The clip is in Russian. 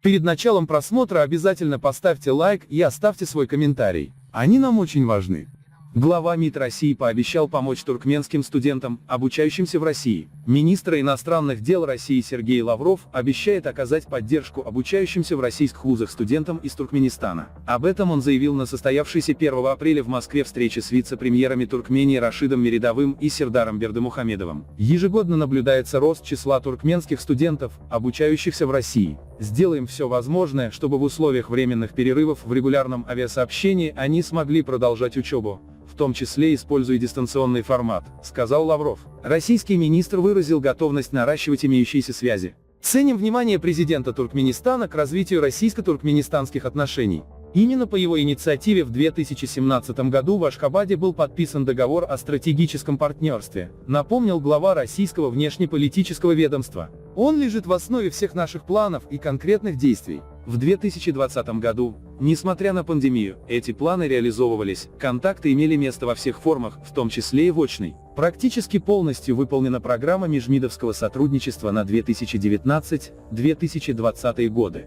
Перед началом просмотра обязательно поставьте лайк и оставьте свой комментарий. Они нам очень важны. Глава МИД России пообещал помочь туркменским студентам, обучающимся в России. Министр иностранных дел России Сергей Лавров обещает оказать поддержку обучающимся в российских вузах студентам из Туркменистана. Об этом он заявил на состоявшейся 1 апреля в Москве встрече с вице-премьерами Туркмении Рашидом Меридовым и Сердаром Бердымухамедовым. Ежегодно наблюдается рост числа туркменских студентов, обучающихся в России. Сделаем все возможное, чтобы в условиях временных перерывов в регулярном авиасообщении они смогли продолжать учебу, в том числе используя дистанционный формат, сказал Лавров. Российский министр выразил готовность наращивать имеющиеся связи. Ценим внимание президента Туркменистана к развитию российско-туркменистанских отношений. Именно по его инициативе в 2017 году в Ашхабаде был подписан договор о стратегическом партнерстве, напомнил глава российского внешнеполитического ведомства. Он лежит в основе всех наших планов и конкретных действий. В 2020 году, несмотря на пандемию, эти планы реализовывались, контакты имели место во всех формах, в том числе и в очной. Практически полностью выполнена программа межмидовского сотрудничества на 2019-2020 годы.